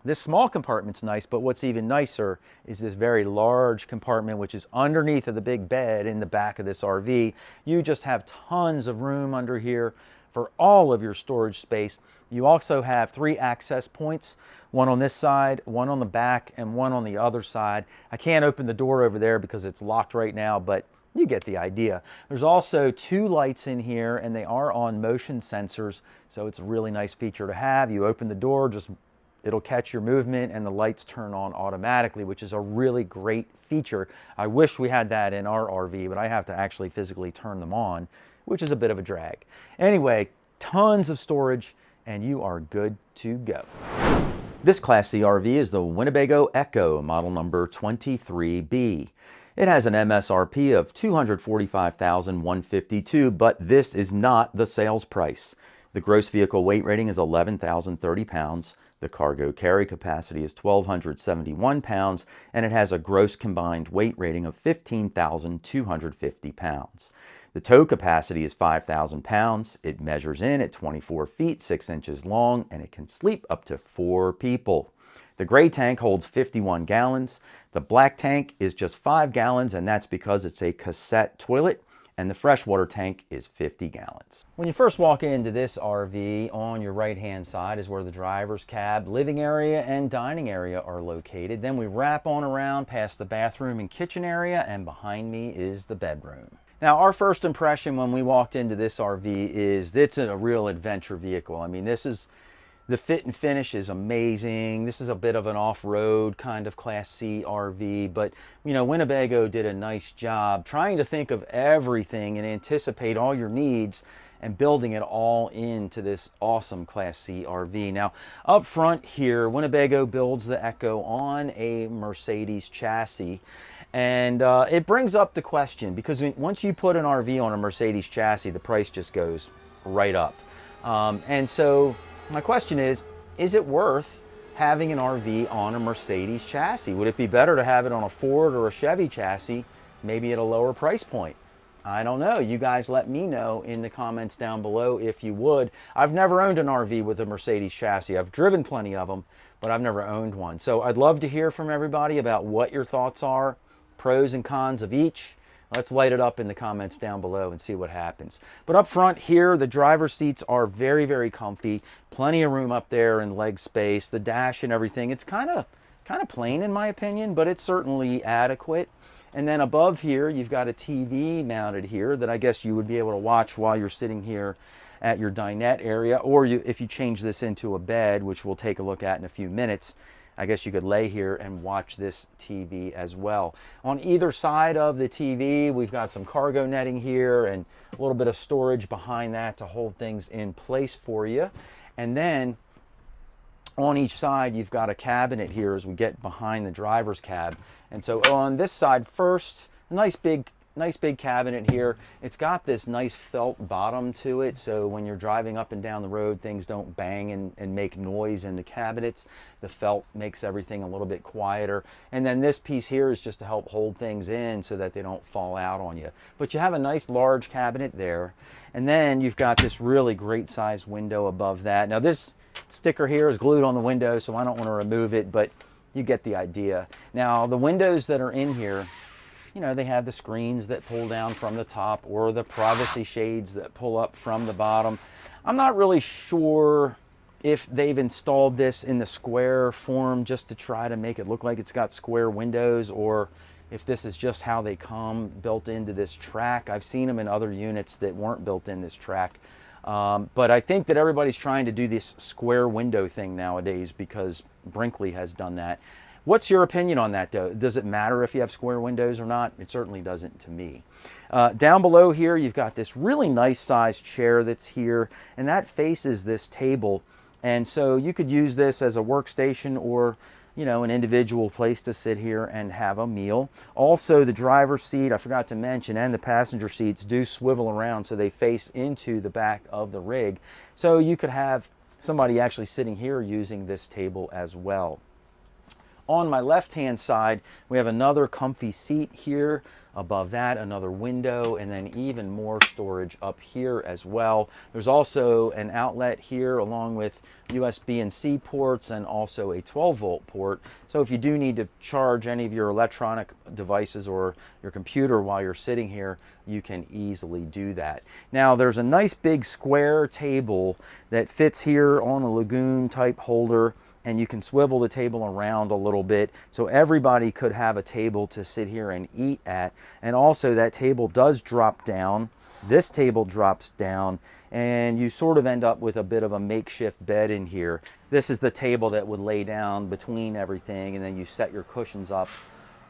S1: this small compartment's nice, but what's even nicer is this very large compartment, which is underneath of the big bed in the back of this RV. You just have tons of room under here for all of your storage space. You also have 3 access points, one on this side, one on the back, and one on the other side. I can't open the door over there because it's locked right now, but you get the idea. There's also 2 lights in here, and they are on motion sensors, so it's a really nice feature to have. You open the door, it'll catch your movement, and the lights turn on automatically, which is a really great feature. I wish we had that in our RV, but I have to actually physically turn them on, which is a bit of a drag. Anyway, tons of storage, and you are good to go. This Class C RV is the Winnebago Ekko, model number 23B. It has an MSRP of $245,152, but this is not the sales price. The gross vehicle weight rating is 11,030 pounds. The cargo carry capacity is 1,271 pounds, and it has a gross combined weight rating of 15,250 pounds. The tow capacity is 5,000 pounds. It measures in at 24 feet, 6 inches long, and it can sleep up to 4 people. The gray tank holds 51 gallons. The black tank is just 5 gallons, and that's because it's a cassette toilet, and the freshwater tank is 50 gallons. When you first walk into this RV, on your right-hand side is where the driver's cab, living area, and dining area are located. Then we wrap on around past the bathroom and kitchen area, and behind me is the bedroom. Now, our first impression when we walked into this RV is it's a real adventure vehicle. I mean, the fit and finish is amazing. This is a bit of an off-road kind of Class C RV, but you know, Winnebago did a nice job trying to think of everything and anticipate all your needs and building it all into this awesome Class C RV. Now, up front here, Winnebago builds the Ekko on a Mercedes chassis. And it brings up the question, because once you put an RV on a Mercedes chassis, the price just goes right up. And so my question is it worth having an RV on a Mercedes chassis? Would it be better to have it on a Ford or a Chevy chassis, maybe at a lower price point? I don't know. You guys let me know in the comments down below if you would. I've never owned an RV with a Mercedes chassis. I've driven plenty of them, but I've never owned one. So I'd love to hear from everybody about what your thoughts are, pros and cons of each. Let's light it up in the comments down below and see what happens. But up front here, the driver's seats are very, very comfy. Plenty of room up there and leg space. The dash and everything, it's kind of plain in my opinion, but it's certainly adequate. And then above here, you've got a TV mounted here that I guess you would be able to watch while you're sitting here at your dinette area, or if you change this into a bed, which we'll take a look at in a few minutes, I guess you could lay here and watch this TV as well. On either side of the TV, we've got some cargo netting here and a little bit of storage behind that to hold things in place for you. And then on each side, you've got a cabinet here as we get behind the driver's cab. And so on this side first, a nice big cabinet here. It's got this nice felt bottom to it, so when you're driving up and down the road, things don't bang and make noise in the cabinets. The felt makes everything a little bit quieter. And then this piece here is just to help hold things in so that they don't fall out on you. But you have a nice large cabinet there. And then you've got this really great sized window above that. Now this sticker here is glued on the window, so I don't want to remove it, but you get the idea. Now the windows that are in here, you know, they have the screens that pull down from the top or the privacy shades that pull up from the bottom. I'm not really sure if they've installed this in the square form just to try to make it look like it's got square windows, or if this is just how they come built into this track. I've seen them in other units that weren't built in this track. But I think that everybody's trying to do this square window thing nowadays because Brinkley has done that. What's your opinion on that, though? Does it matter if you have square windows or not? It certainly doesn't to me. Down below here, you've got this really nice sized chair that's here, and that faces this table. And so you could use this as a workstation or, you know, an individual place to sit here and have a meal. Also, the driver's seat, I forgot to mention, and the passenger seats do swivel around so they face into the back of the rig. So you could have somebody actually sitting here using this table as well. On my left-hand side, we have another comfy seat here. Above that, another window, and then even more storage up here as well. There's also an outlet here along with USB and C ports and also a 12-volt port. So if you do need to charge any of your electronic devices or your computer while you're sitting here, you can easily do that. Now, there's a nice big square table that fits here on a lagoon type holder, and you can swivel the table around a little bit so everybody could have a table to sit here and eat at. And also that table does drop down. This table drops down, and you sort of end up with a bit of a makeshift bed in here. This is the table that would lay down between everything, and then you set your cushions up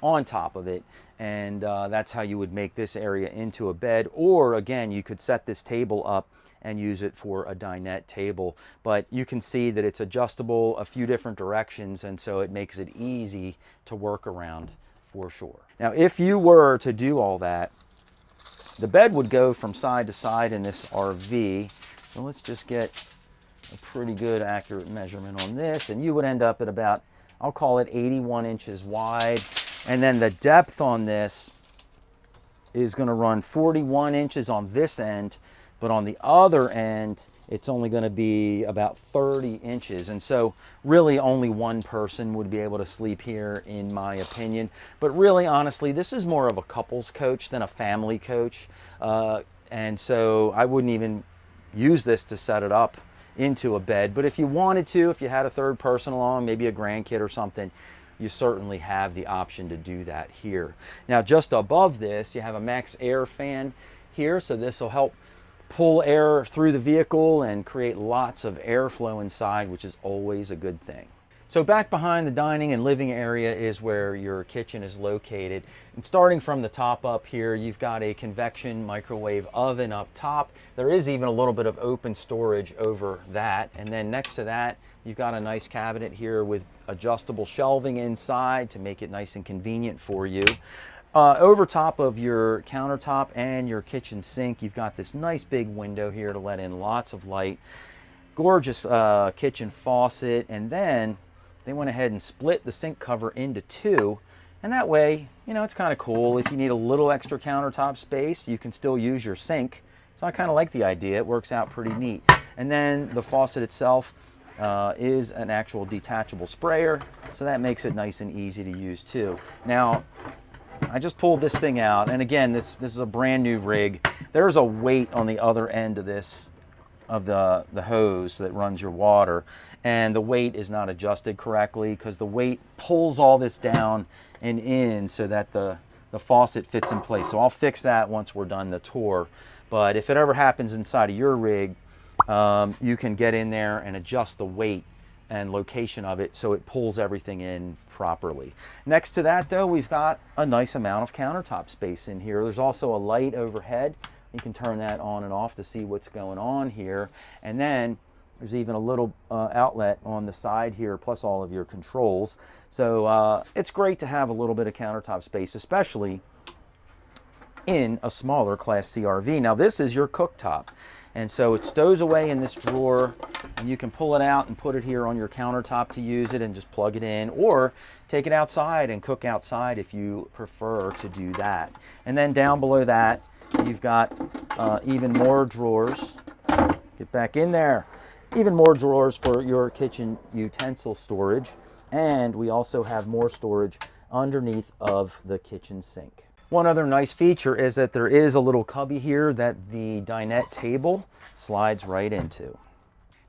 S1: on top of it, and that's how you would make this area into a bed. Or again, you could set this table up and use it for a dinette table. But you can see that it's adjustable a few different directions, and so it makes it easy to work around for sure. Now, if you were to do all that, the bed would go from side to side in this RV. So let's just get a pretty good accurate measurement on this, and you would end up at about, I'll call it 81 inches wide. And then the depth on this is going to run 41 inches on this end, but on the other end, it's only going to be about 30 inches. And so really only one person would be able to sleep here, in my opinion. But really, honestly, this is more of a couples coach than a family coach. And so I wouldn't even use this to set it up into a bed. But if you wanted to, if you had a third person along, maybe a grandkid or something, you certainly have the option to do that here. Now, just above this, you have a max air fan here. So this will help pull air through the vehicle and create lots of airflow inside, which is always a good thing. So back behind the dining and living area is where your kitchen is located. And starting from the top up here, you've got a convection microwave oven up top. There is even a little bit of open storage over that. And then next to that, you've got a nice cabinet here with adjustable shelving inside to make it nice and convenient for you. Over top of your countertop and your kitchen sink, you've got this nice big window here to let in lots of light. Gorgeous kitchen faucet, and then they went ahead and split the sink cover into two, and that way, you know, it's kind of cool. If you need a little extra countertop space, you can still use your sink. So I kind of like the idea. It works out pretty neat. And then the faucet itself is an actual detachable sprayer, so that makes it nice and easy to use too. Now, I just pulled this thing out, and again, this is a brand new rig. There's a weight on the other end of this, of the hose that runs your water, and the weight is not adjusted correctly because the weight pulls all this down and in so that the the faucet fits in place. So I'll fix that once we're done the tour. But if it ever happens inside of your rig, you can get in there and adjust the weight and location of it so it pulls everything in properly. Next to that though, we've got a nice amount of countertop space in here. There's also a light overhead. You can turn that on and off to see what's going on here. And then there's even a little outlet on the side here, plus all of your controls. So it's great to have a little bit of countertop space, especially in a smaller Class C RV. Now this is your cooktop. And so it stows away in this drawer, and you can pull it out and put it here on your countertop to use it and just plug it in, or take it outside and cook outside if you prefer to do that. And then down below that, you've got even more drawers. Get back in there. Even more drawers for your kitchen utensil storage. And we also have more storage underneath of the kitchen sink. One other nice feature is that there is a little cubby here that the dinette table slides right into.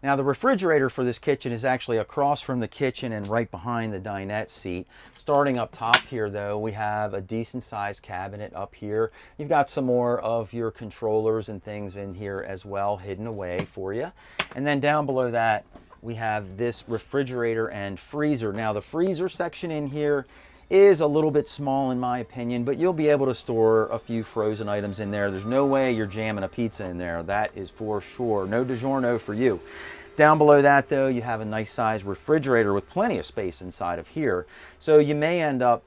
S1: Now the refrigerator for this kitchen is actually across from the kitchen and right behind the dinette seat. Starting up top here though, we have a decent sized cabinet up here. You've got some more of your controllers and things in here as well, hidden away for you. And then down below that, we have this refrigerator and freezer. Now the freezer section in here is a little bit small in my opinion, but you'll be able to store a few frozen items in there. There's no way you're jamming a pizza in there. That is for sure. No DiGiorno for you. Down below that though, you have a nice size refrigerator with plenty of space inside of here. So you may end up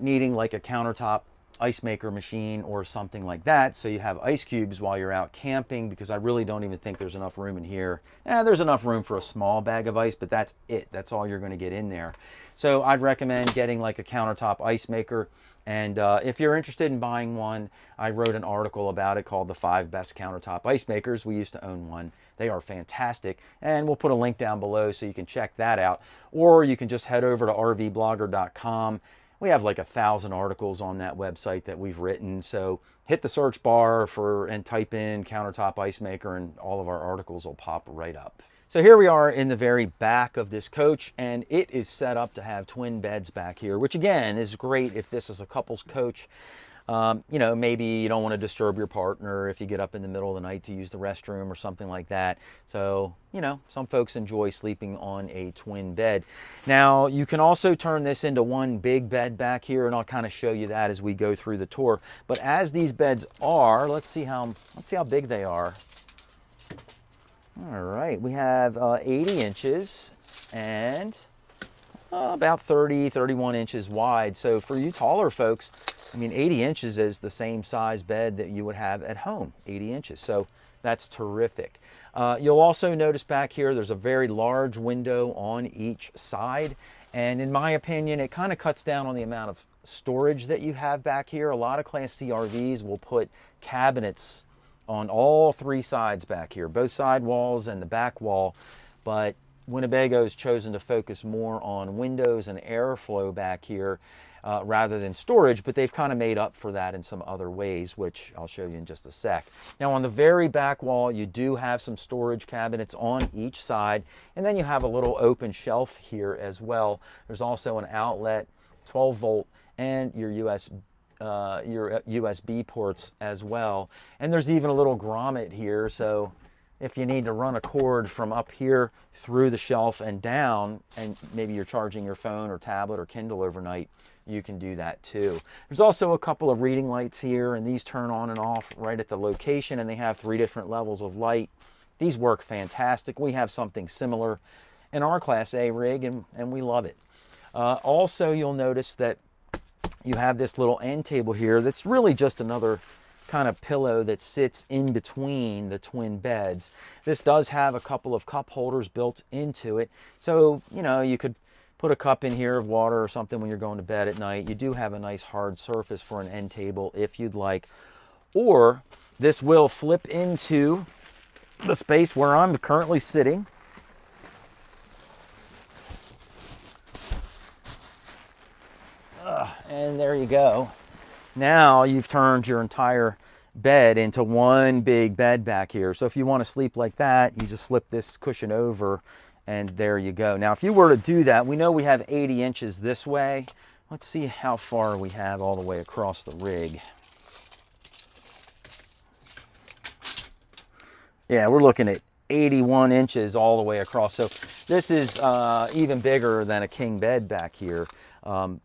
S1: needing like a countertop ice maker machine or something like that, so you have ice cubes while you're out camping, because I really don't even think there's enough room in here. There's enough room for a small bag of ice, but that's it. That's all you're going to get in there. So I'd recommend getting like a countertop ice maker. And if you're interested in buying one, I wrote an article about it called The 5 Best Countertop Ice Makers. We used to own one. They are fantastic. And we'll put a link down below so you can check that out. Or you can just head over to rvblogger.com. We have like 1,000 articles on that website that we've written. So hit the search bar and type in countertop ice maker, and all of our articles will pop right up. So here we are in the very back of this coach, and it is set up to have twin beds back here, which again is great if this is a couple's coach. You know, maybe you don't want to disturb your partner if you get up in the middle of the night to use the restroom or something like that. So, you know, some folks enjoy sleeping on a twin bed. Now, you can also turn this into one big bed back here, and I'll kind of show you that as we go through the tour. But as these beds are, let's see how big they are. All right, we have 80 inches and about 31 inches wide. So for you taller folks, I mean, 80 inches is the same size bed that you would have at home, 80 inches. So that's terrific. You'll also notice back here, there's a very large window on each side. And in my opinion, it kind of cuts down on the amount of storage that you have back here. A lot of Class C RVs will put cabinets on all 3 sides back here, both side walls and the back wall. But Winnebago's chosen to focus more on windows and airflow back here rather than storage, but they've kind of made up for that in some other ways, which I'll show you in just a sec. Now on the very back wall, you do have some storage cabinets on each side, and then you have a little open shelf here as well. There's also an outlet, 12 volt, and your USB ports as well. And there's even a little grommet here, so if you need to run a cord from up here through the shelf and down, and maybe you're charging your phone or tablet or Kindle overnight, you can do that too. There's also a couple of reading lights here, and these turn on and off right at the location, and they have 3 different levels of light. These work fantastic. We have something similar in our Class A rig, and we love it. Also, you'll notice that you have this little end table here that's really just another kind of pillow that sits in between the twin beds. This does have a couple of cup holders built into it, so you know, you could put a cup in here of water or something when you're going to bed at night. You do have a nice hard surface for an end table if you'd like. Or this will flip into the space where I'm currently sitting. And there you go. Now you've turned your entire bed into one big bed back here. So if you want to sleep like that, you just flip this cushion over, and there you go. Now if you were to do that, we know we have 80 inches this way, Let's see how far we have all the way across the rig. Yeah, we're looking at 81 inches all the way across. So this is even bigger than a king bed back here.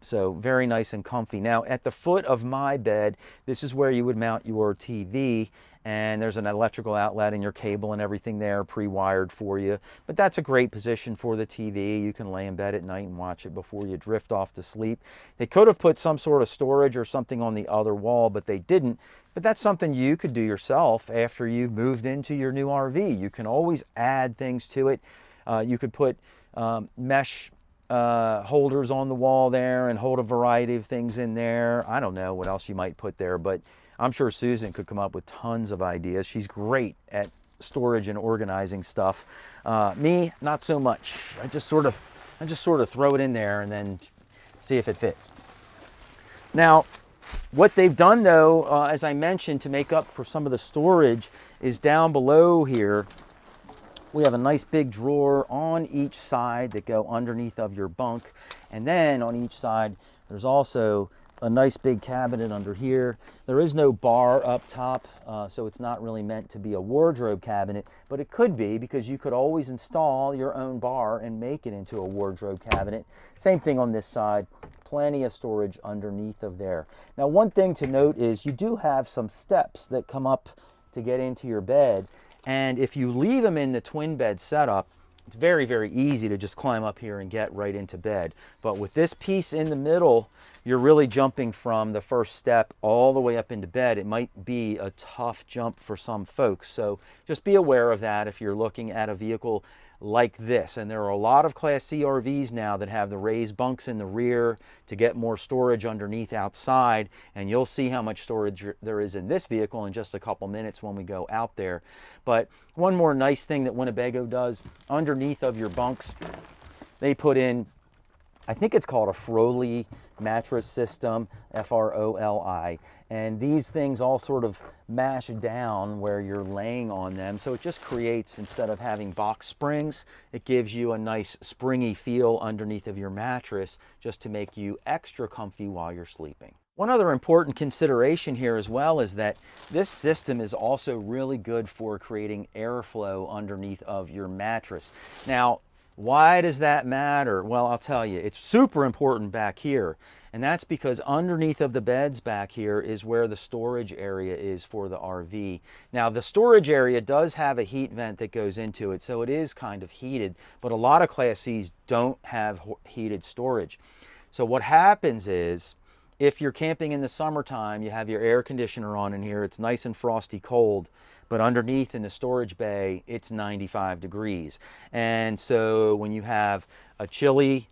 S1: So very nice and comfy. Now at the foot of my bed, this is where you would mount your TV, and there's an electrical outlet and your cable and everything there pre-wired for you. But that's a great position for the TV. You can lay in bed at night and watch it before you drift off to sleep. They could have put some sort of storage or something on the other wall, but they didn't. But that's something you could do yourself after you've moved into your new RV. You can always add things to it. You could put mesh holders on the wall there and hold a variety of things in there. I don't know what else you might put there, but I'm sure Susan could come up with tons of ideas. She's great at storage and organizing stuff. Me, not so much. I just sort of throw it in there and then see if it fits. Now, what they've done though, as I mentioned, to make up for some of the storage, is down below here we have a nice big drawer on each side that go underneath of your bunk, and then on each side there's also a nice big cabinet under here. There is no bar up top, so it's not really meant to be a wardrobe cabinet, but it could be, because you could always install your own bar and make it into a wardrobe cabinet. Same thing on this side, plenty of storage underneath of there. Now one thing to note is you do have some steps that come up to get into your bed, and if you leave them in the twin bed setup, it's very, very easy to just climb up here and get right into bed. But with this piece in the middle, you're really jumping from the first step all the way up into bed. It might be a tough jump for some folks. So just be aware of that if you're looking at a vehicle like this. And there are a lot of Class C RVs now that have the raised bunks in the rear to get more storage underneath outside. And you'll see how much storage there is in this vehicle in just a couple minutes when we go out there. But one more nice thing that Winnebago does, underneath of your bunks, they put in, I think it's called a Froli mattress system, F-R-O-L-I. And these things all sort of mash down where you're laying on them. So it just creates, instead of having box springs, it gives you a nice springy feel underneath of your mattress, just to make you extra comfy while you're sleeping. One other important consideration here as well is that this system is also really good for creating airflow underneath of your mattress. Now, why does that matter? Well, I'll tell you, it's super important back here. And that's because underneath of the beds back here is where the storage area is for the RV. Now, the storage area does have a heat vent that goes into it, so it is kind of heated, but a lot of Class Cs don't have heated storage. So what happens is, if you're camping in the summertime, you have your air conditioner on in here, it's nice and frosty cold, but underneath in the storage bay, it's 95 degrees. And so when you have a chilly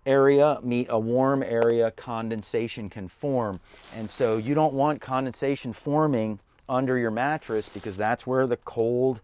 S1: area meet a warm area, condensation can form. And so you don't want condensation forming under your mattress, because that's where the cold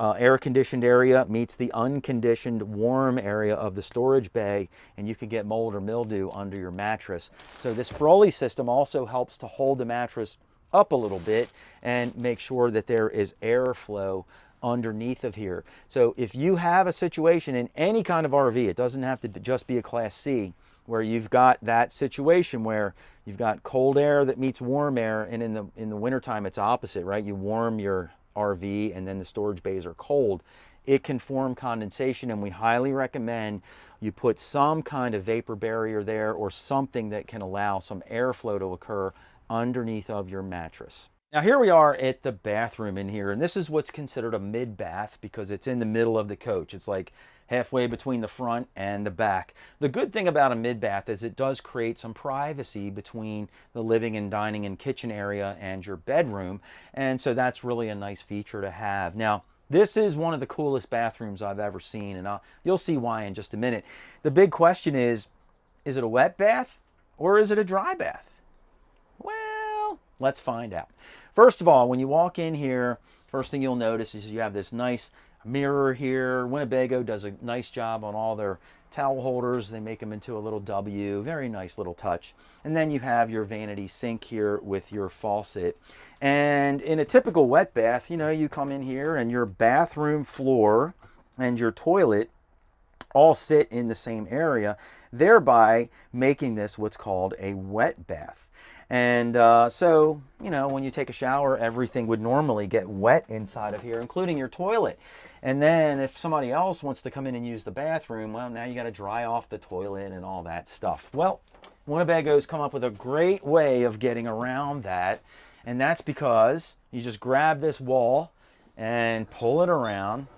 S1: air-conditioned area meets the unconditioned warm area of the storage bay, and you could get mold or mildew under your mattress. So this Froli system also helps to hold the mattress up a little bit and make sure that there is airflow underneath of here. So if you have a situation in any kind of RV, it doesn't have to just be a Class C, where you've got that situation where you've got cold air that meets warm air, and in the wintertime it's opposite, right? You warm your RV and then the storage bays are cold. It can form condensation, and we highly recommend you put some kind of vapor barrier there, or something that can allow some airflow to occur underneath of your mattress. Now here we are at the bathroom in here, and this is what's considered a mid-bath because it's in the middle of the coach. It's like halfway between the front and the back. The good thing about a mid-bath is it does create some privacy between the living and dining and kitchen area and your bedroom, and so that's really a nice feature to have. Now, this is one of the coolest bathrooms I've ever seen, and you'll see why in just a minute. The big question is it a wet bath or is it a dry bath? Well, let's find out. First of all, when you walk in here, first thing you'll notice is you have this nice mirror here. Winnebago does a nice job on all their towel holders. They make them into a little W. Very nice little touch. And then you have your vanity sink here with your faucet. And in a typical wet bath, you know, you come in here and your bathroom floor and your toilet all sit in the same area, thereby making this what's called a wet bath. And so, you know, when you take a shower, everything would normally get wet inside of here, including your toilet. And then if somebody else wants to come in and use the bathroom, well, now you got to dry off the toilet and all that stuff. Well, Winnebago's come up with a great way of getting around that. And that's because you just grab this wall and pull it around,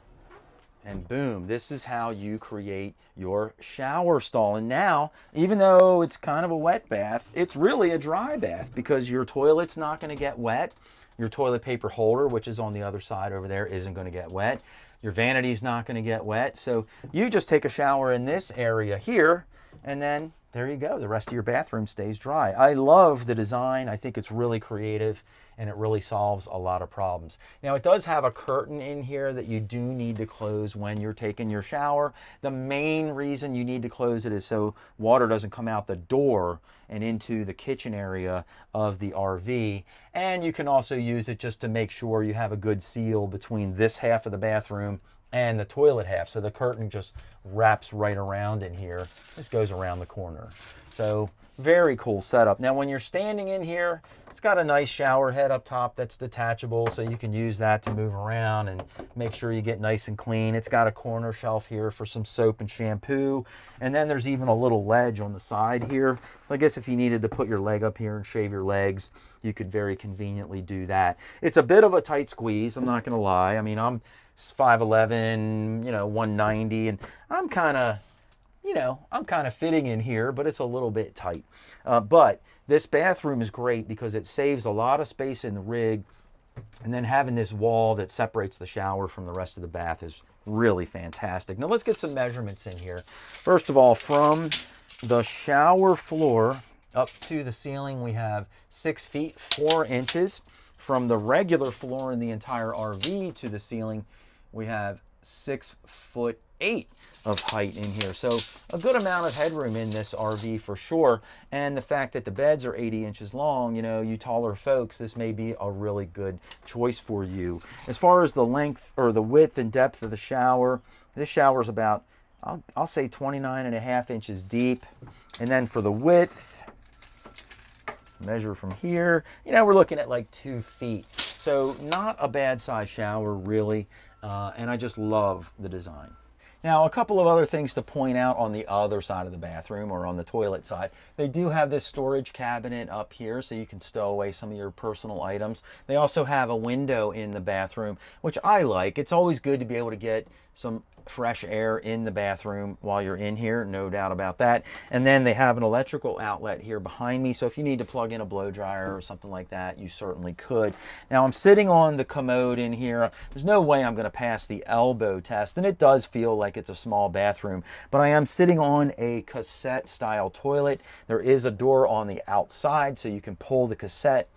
S1: and boom, this is how you create your shower stall. And now, even though it's kind of a wet bath, it's really a dry bath because your toilet's not going to get wet. Your toilet paper holder, which is on the other side over there, isn't going to get wet. Your vanity's not going to get wet. So you just take a shower in this area here, and then there you go. The rest of your bathroom stays dry. I love the design. I think it's really creative, and it really solves a lot of problems. Now, it does have a curtain in here that you do need to close when you're taking your shower. The main reason you need to close it is so water doesn't come out the door and into the kitchen area of the RV. And you can also use it just to make sure you have a good seal between this half of the bathroom and the toilet half. So the curtain just wraps right around in here. This goes around the corner. So very cool setup. Now, when you're standing in here, it's got a nice shower head up top that's detachable, so you can use that to move around and make sure you get nice and clean. It's got a corner shelf here for some soap and shampoo. And then there's even a little ledge on the side here. So I guess if you needed to put your leg up here and shave your legs, you could very conveniently do that. It's a bit of a tight squeeze, I'm not gonna lie. I mean, I'm 5'11", you know, 190, and I'm kind of fitting in here, but it's a little bit tight. But this bathroom is great because it saves a lot of space in the rig, and then having this wall that separates the shower from the rest of the bath is really fantastic. Now let's get some measurements in here. First of all, from the shower floor up to the ceiling, we have 6 feet 4 inches. From the regular floor in the entire RV to the ceiling, we have 6'8" of height in here. So a good amount of headroom in this RV for sure. And the fact that the beds are 80 inches long, you know, you taller folks, this may be a really good choice for you. As far as the length or the width and depth of the shower, this shower is about, I'll say 29.5 inches deep. And then for the width, measure from here, you know, we're looking at like 2 feet. So not a bad size shower, really. And I just love the design. Now, a couple of other things to point out on the other side of the bathroom, or on the toilet side. They do have this storage cabinet up here so you can stow away some of your personal items. They also have a window in the bathroom, which I like. It's always good to be able to get some fresh air in the bathroom while you're in here, no doubt about that. And then they have an electrical outlet here behind me, so if you need to plug in a blow dryer or something like that, you certainly could. Now, I'm sitting on the commode in here. There's no way I'm going to pass the elbow test, and it does feel like it's a small bathroom, but I am sitting on a cassette style toilet. There is a door on the outside, so you can pull the cassette,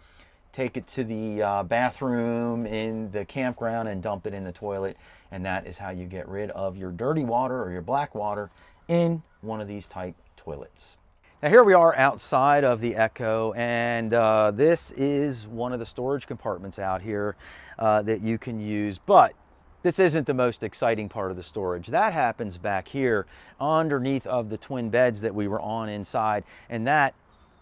S1: take it to the bathroom in the campground, and dump it in the toilet. And that is how you get rid of your dirty water or your black water in one of these type toilets. Now, here we are outside of the Ekko, and this is one of the storage compartments out here that you can use, but this isn't the most exciting part of the storage. That happens back here underneath of the twin beds that we were on inside, and that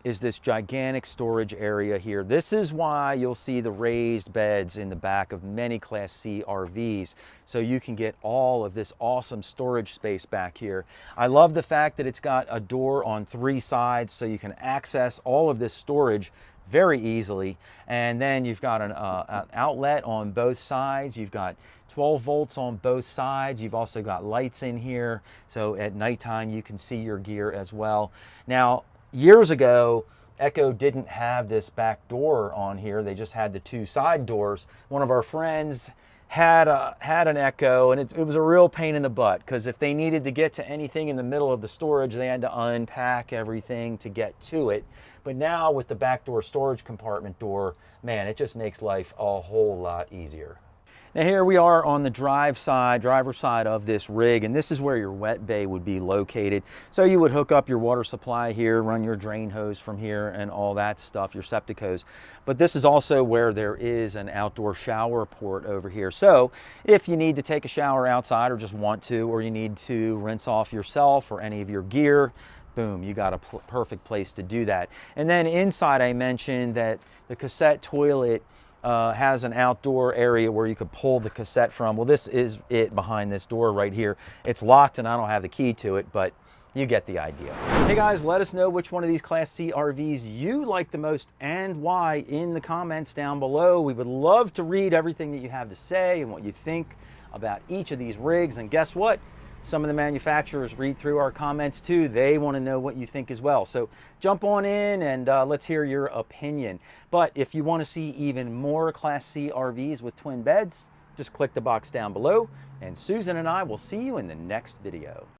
S1: is this gigantic storage area here. This is why you'll see the raised beds in the back of many Class C RVs, so you can get all of this awesome storage space back here. I love the fact that it's got a door on 3 sides, so you can access all of this storage very easily. And then you've got an outlet on both sides. You've got 12 volts on both sides. You've also got lights in here, so at nighttime you can see your gear as well. Now, years ago, Ekko didn't have this back door on here. They just had the 2 side doors. One of our friends had an Ekko, and it was a real pain in the butt, because if they needed to get to anything in the middle of the storage, they had to unpack everything to get to it. But now with the back door storage compartment door, man, it just makes life a whole lot easier. Now here we are on the driver side of this rig, and this is where your wet bay would be located. So you would hook up your water supply here, run your drain hose from here and all that stuff, your septic hose. But this is also where there is an outdoor shower port over here. So if you need to take a shower outside or just want to, or you need to rinse off yourself or any of your gear, boom, you got a perfect place to do that. And then inside I mentioned that the cassette toilet has an outdoor area where you could pull the cassette from. Well, this is it behind this door right here. It's locked and I don't have the key to it, but you get the idea. Hey guys, let us know which one of these Class C RVs you like the most and why in the comments down below. We would love to read everything that you have to say and what you think about each of these rigs. And guess what? Some of the manufacturers read through our comments too. They want to know what you think as well. So jump on in and let's hear your opinion. But if you want to see even more Class C RVs with twin beds, just click the box down below and Susan and I will see you in the next video.